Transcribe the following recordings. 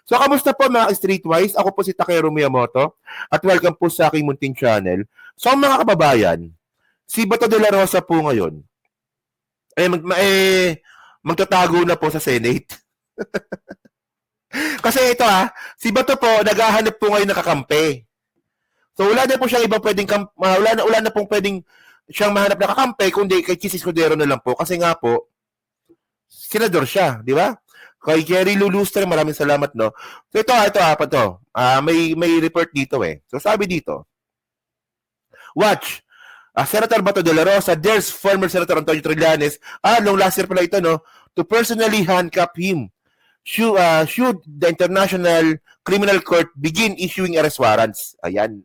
So, kamusta po mga Streetwise? Ako po si Takeru Miyamoto at welcome po sa aking munting channel. So, mga kababayan, si Bato de la Rosa po ngayon, magtatago na po sa Senate. Kasi ito si Bato po, naghahanap po ngayon ng kakampi. So, wala na po siyang ibang pwedeng, wala na pong pwedeng siyang mahanap na kakampi, kundi kay Chis Escudero na lang po. Kasi nga po, senador siya, di ba? Kay Jerry Luluster, maraming salamat, no? So ito may report dito So sabi dito, watch, Senator Bato de la Rosa dares former Senator Antonio Trillanes, nung last year pala ito, no, to personally handcuff him. Should the International Criminal Court begin issuing arrest warrants? Ayan.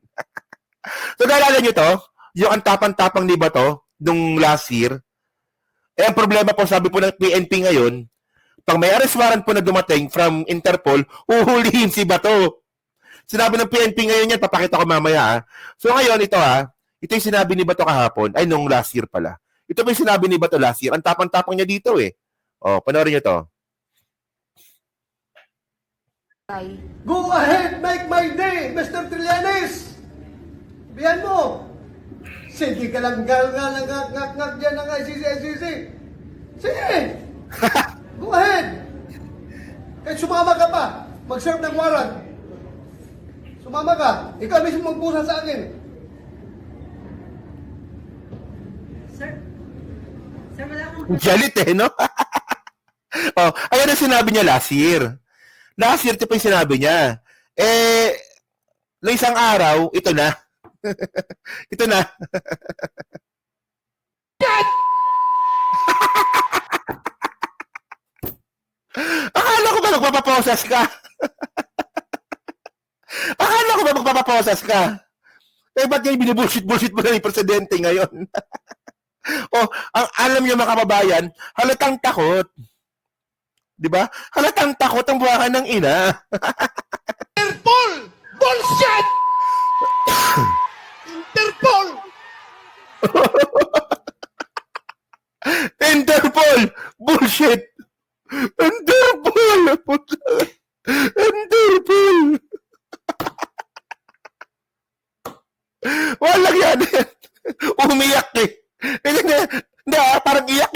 So naalala nyo to, yung antapang-tapang ni Bato nung last year, ang problema po, sabi po ng PNP ngayon, pag may arrest warrant po na dumating from Interpol, uhulihin si Bato. Sinabi ng PNP ngayon yan, papakita ko mamaya. So ngayon, ito ito yung sinabi ni Bato kahapon, ay nung last year pala. Ito po yung sinabi ni Bato last year. Ang tapang-tapang niya dito panoorin niyo to. Go ahead, make my day, Mr. Trillanes! Bihan mo! Sige ka lang ngak dyan ng ICC. Sige! Go ahead! Kahit sumama ka pa, mag-serve ng warrant. Sumama ka, ikaw mismo magpusa sa akin. Sir, wala akong... Galit no? Ayan ang sinabi niya last year. Last year, ito pa yung sinabi niya. Na isang araw, ito na. Ito na. Akala ko ba magpapaposas ka? Akala ko ba magpapaposas ka? Ba't yung binibullshit mo na yung presidente ngayon? Alam niyo mga kababayan, halatang takot. Diba? Halatang takot ang buwakan ng ina. Interpol! Bullshit! Interpol! Interpol! Bullshit! Interpol! Interpol! Walang yan. Umiyak Hindi parang iyak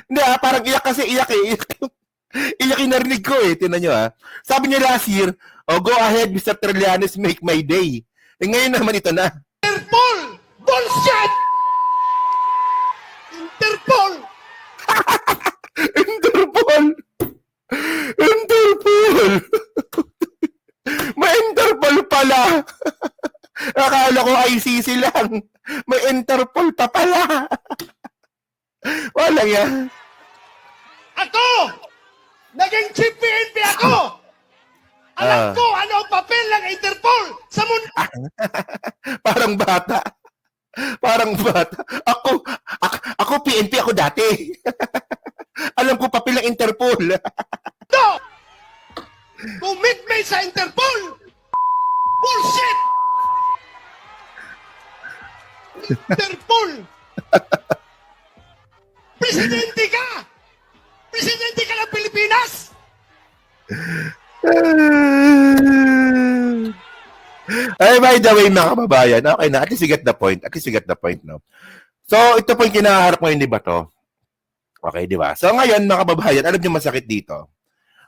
Hindi parang iyak kasi iyak Iyak yung narinig ko Tingnan nyo Sabi niya last year, go ahead Mr. Trillanes, make my day. Ngayon naman ito na. Interpol! Bullshit! Interpol! Interpol! Interpol! May Interpol pala! Akala ko ICC lang. May Interpol pa pala. Walang yan. Ako! Naging chief PNP ako! Alam ko ano ang papel ng Interpol sa mundo! Parang bata. Parang bata. Ako PNP ako dati. Alam ko papel ng Interpol. Commitment sa Interpol! Bullshit! Interpol! Presidente ka! Presidente ka ng Pilipinas! Ay, by the way, mga kababayan, okay na. At least you get the point. No? So, ito po yung kinaharap ngayon ni Bato. Okay, di ba? So, ngayon, mga kababayan, alam niyo masakit dito.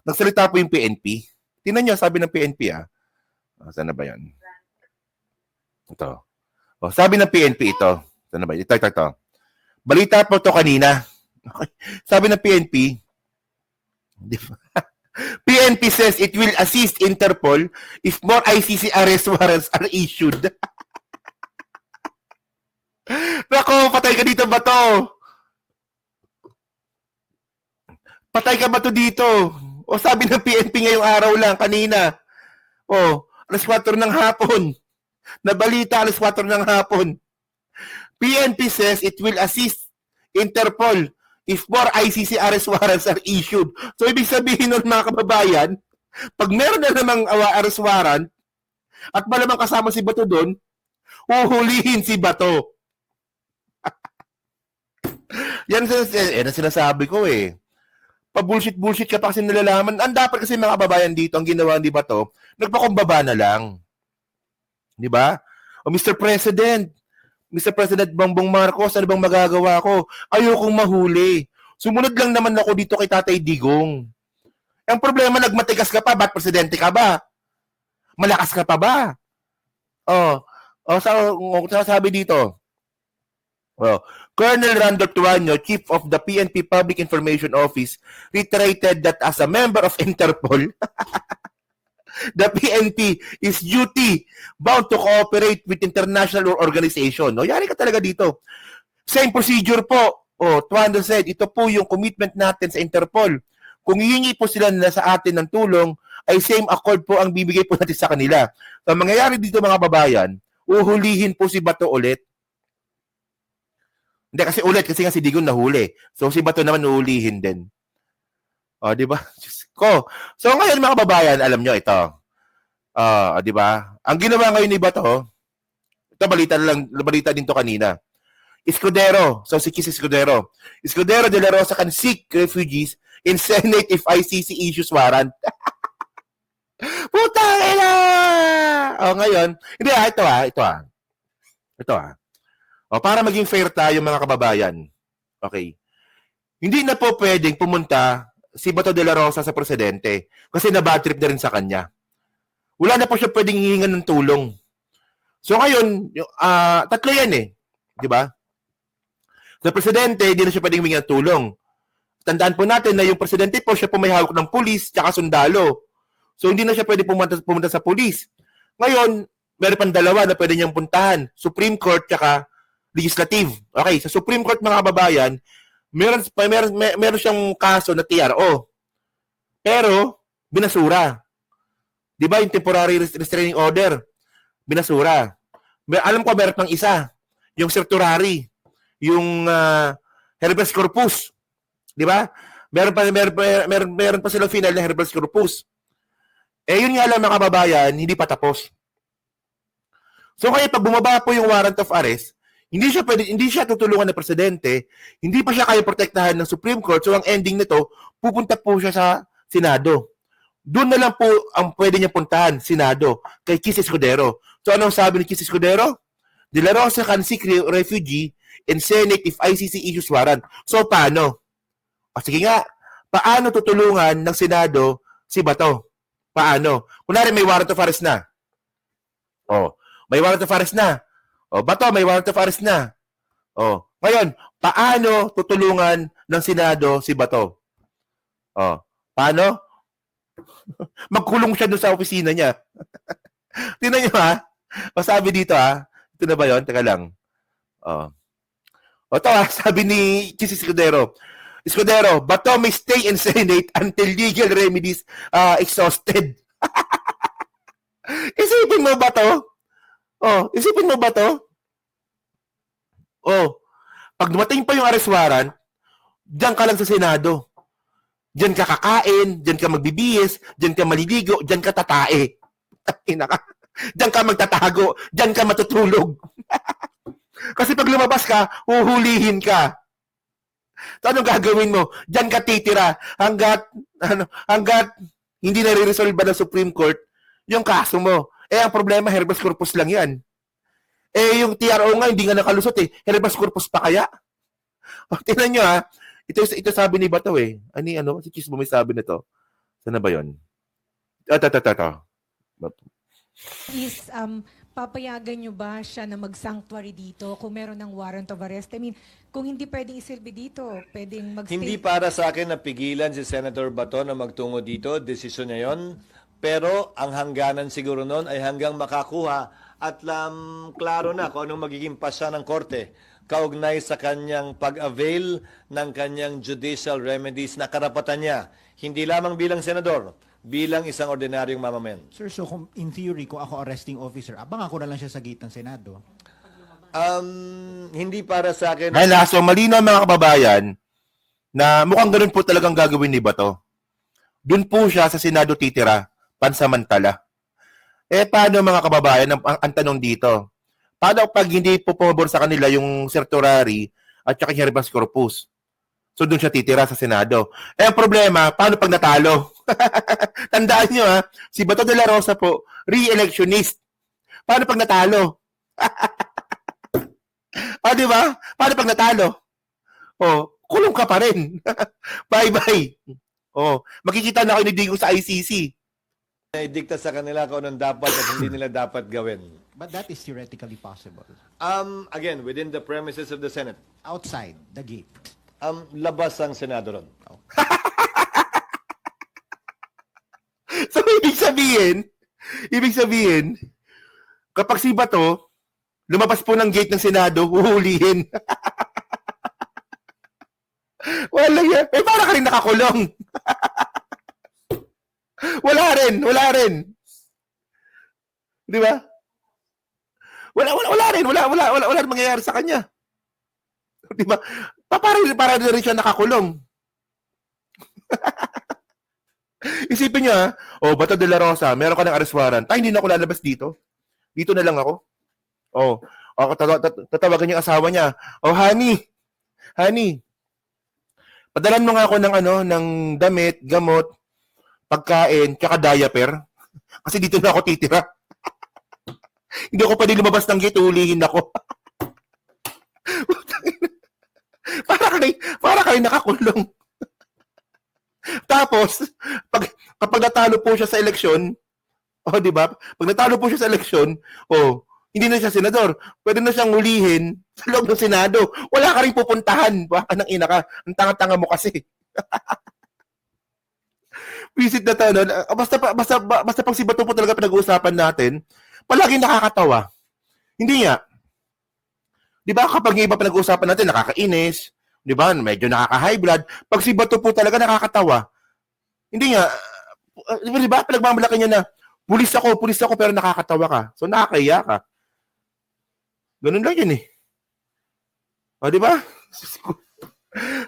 Nagsalita po yung PNP. Tingnan niyo, sabi ng PNP, saan na ba yan? Ito. Sabi ng PNP ito. Saan na ba? Ito. Balita po ito kanina. Okay. Sabi ng PNP, PNP says it will assist Interpol if more ICC arrest warrants are issued. Nako, patay ka dito, Bato. Patay ka, Bato, dito. Sabi ng PNP ngayong araw lang, kanina. Alas 4 ng hapon. Nabalita, alas 4 ng hapon. PNP says it will assist Interpol if more ICC arrest warrants are issued. So, ibig sabihin nun, mga kababayan, pag meron na namang arrest warrant, at malamang kasama si Bato doon, uhulihin si Bato. Yan ang sinasabi ko pa-bullshit-bullshit ka pa kasi nalalaman. Ang dapat kasi mga kababayan dito, ang ginawa ni Bato, nagpakumbaba na lang. Di ba? O Mr. President, Bongbong Marcos, ano bang magagawa ko? Ayokong mahuli. Sumunod lang naman ako dito kay Tatay Digong. Ang problema, nagmatigas ka pa, ba't presidente ka ba? Malakas ka pa ba? Sabi dito, Colonel Randolph Tuanyo, Chief of the PNP Public Information Office, reiterated that as a member of Interpol, the PNP is duty bound to cooperate with international organization. No, yari ka talaga dito. Same procedure po. Tuanyo said, ito po yung commitment natin sa Interpol. Kung hihingi po sila na sa atin ng tulong, ay same accord po ang bibigay po natin sa kanila. So, mangyayari dito mga babayan, uhulihin po si Bato ulit. Hindi kasi ulit kasi nga si Digong nahuli. So si Bato naman uhulihin din. Di ba? So ngayon mga kababayan, alam nyo ito. Di ba? Ang ginawa ngayon ni Bato, ito balita din to kanina. Escudero, so si Chis Escudero. Escudero de la Rosa can seek refugees in Senate if ICC issues warrant. Putang ina! Ngayon, hindi ito. Para maging fair tayo mga kababayan. Okay. Hindi na po pwedeng pumunta si Bato de la Rosa sa presidente kasi na-bad trip na rin sa kanya. Wala na po siya pwedeng hihingan ng tulong. So ngayon, tatlo yan eh. Di ba? Sa presidente, hindi na siya pwedeng humingi ng tulong. Tandaan po natin na yung presidente po, siya po may hawak ng pulis tsaka sundalo. So hindi na siya pwede pumunta sa pulis. Ngayon, meron pang dalawa na pwede niyang puntahan. Supreme Court tsaka Legislative. Okay, sa Supreme Court mga kababayan, meron siyang kaso na TRO. Pero, binasura. Di ba yung temporary restraining order? Binasura. Alam ko meron pang isa. Yung certiorari. Yung habeas corpus. Di ba? Meron pa silang final na habeas corpus. Yun nga lang mga kababayan, hindi pa tapos. So kaya pag bumaba po yung warrant of arrest, hindi siya tutulungan ng presidente, hindi pa siya kaya protektahan ng Supreme Court, so ang ending nito, pupunta po siya sa Senado. Doon na lang po ang pwede niya puntahan, Senado, kay Chis Escudero. So anong sabi ni Chis Escudero? De la Rosa can seek refugee in Senate if ICC issues warrant. So paano? Sige nga, paano tutulungan ng Senado si Bato? Paano? Kunwari may warrant of arrest na. May warrant of arrest na. Bato, may warrant of arrest na. Ngayon, paano tutulungan ng Senado si Bato? Paano? Magkulong siya doon sa opisina niya. Tingnan niyo ha. Sabi dito ha. Ito na ba yun? Teka lang. Ito ha. Sabi ni Chis Escudero. Escudero, Bato may stay in Senate until legal remedies exhausted. Isipin mo ba to? Isipin mo ba to? Pag dumating pa yung arrest warrant, diyan ka lang sa Senado. Diyan ka kakain, diyan ka magbibihis, diyan ka maliligo, diyan ka tatae. Diyan ka magtatago, diyan ka matutulog. Kasi pag lumabas ka, huhulihin ka. So, anong gagawin mo? Diyan ka titira hanggat hindi nare-resolve ng Supreme Court yung kaso mo. Ang problema, habeas corpus lang yan. Yung TRO nga, hindi nga nakalusot eh. Habeas corpus pa kaya? Tingnan nyo ha. Ito sabi ni Bato eh. Si Chis mo may sabi nito. Sana ba yun? Ito. Is, papayagan nyo ba siya na mag-sanctuary dito kung meron ng warrant of arrest? I mean, kung hindi pwedeng isilbi dito, pwedeng mag-stay. Hindi para sa akin na pigilan si Senator Bato na magtungo dito. Desisyon niya yun. Pero ang hangganan siguro noon ay hanggang makakuha at klaro na kung anong magiging pasya ng korte kaugnay sa kanyang pag-avail ng kanyang judicial remedies na karapatan niya. Hindi lamang bilang senador, bilang isang ordinaryong mamamayan. Sir, so in theory, kung ako arresting officer, abang ako na lang siya sa gate ng Senado. Hindi para sa akin. So malinaw mga kababayan na mukhang ganun po talagang gagawin ni Bato. Doon po siya sa Senado titira, pansamantala. Paano mga kababayan, ang tanong dito, paano pag hindi po pumabor sa kanila yung certiorari at saka yung habeas corpus? So So, doon siya titira sa Senado. Eh, ang problema, paano pag natalo? Tandaan nyo, ha? Si Bato de la Rosa po, re-electionist. Paano pag natalo? Di ba? Paano pag natalo? Kulong ka pa rin. Bye-bye. Makikita na kayo ni Digong sa ICC. Idikta sa kanila kung anong dapat at hindi nila dapat gawin. But that is theoretically possible. Again, within the premises of the Senate, Outside the gate. labas ang Senado ron. So, ibig sabihin, kapag si Bato, lumabas po ng gate ng Senado, huhulihin. Wala yan. Para ka rin nakakulong. Wala rin. Di ba? Wala rin mangyayari sa kanya. Di ba? Para rin siya nakakulong. Isipin niyo, Bato de la Rosa, meron ka ng arrest warrant. Hindi na ako lalabas dito. Dito na lang ako. Tatawagan niya yung asawa niya. Honey, padalan mo nga ako ng damit, gamot, pagkain, tsaka diaper. Kasi dito na ako titira. Hindi ako pwede lumabas ng gate, ulihin ako. para kayo nakakulong. Tapos, kapag natalo po siya sa eleksyon, di ba? Pag natalo po siya sa eleksyon, hindi na siya senador. Pwede na siyang ulihin sa loob ng Senado. Wala ka rin pupuntahan. Baka nang ina ka. Ang tanga-tanga mo kasi. Visit na to, no? Basta pag si Bato po talaga pinag-uusapan natin, palaging nakakatawa. Hindi nga. Di ba kapag yung iba pinag-uusapan natin, nakakainis, di ba? Medyo nakaka-high blood. Pag si Bato po talaga nakakatawa. Hindi nga. Di ba? Pinagmamalaki niya na, pulis ako, pero nakakatawa ka. So, nakakaya ka. Ganun lang yun eh. Di ba?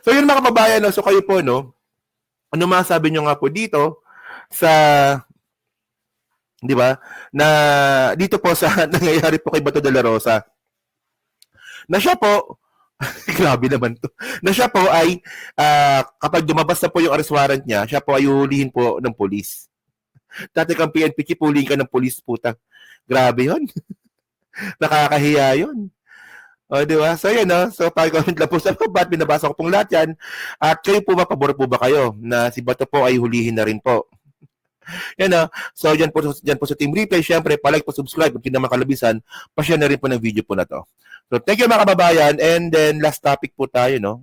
So, yun mga kababayan, no? So, kayo po, no? Ano masabi nyo nga po dito sa, di ba, na dito po sa nangyayari po kay Bato de la Rosa, na siya po, grabe naman to, na siya po ay, kapag dumabas na po yung arrest warrant niya, siya po ay uhulihin po ng polis. Dati kang PNP, hulihin ka ng polis, puta. Grabe yun. Nakakahiya yun. Di ba? So, yan, no? So, pag-comment lang po sa ba't binabasa ko pong lahat yan. At kayo po ba, pabor po ba kayo na si Bato po ay hulihin na rin po? Yan, no? So, dyan po sa Team Replay, syempre, palike po, subscribe. Kung hindi naman kalabisan, pa-share na rin po ng video po na to. So, thank you mga kababayan. And then, last topic po tayo, no?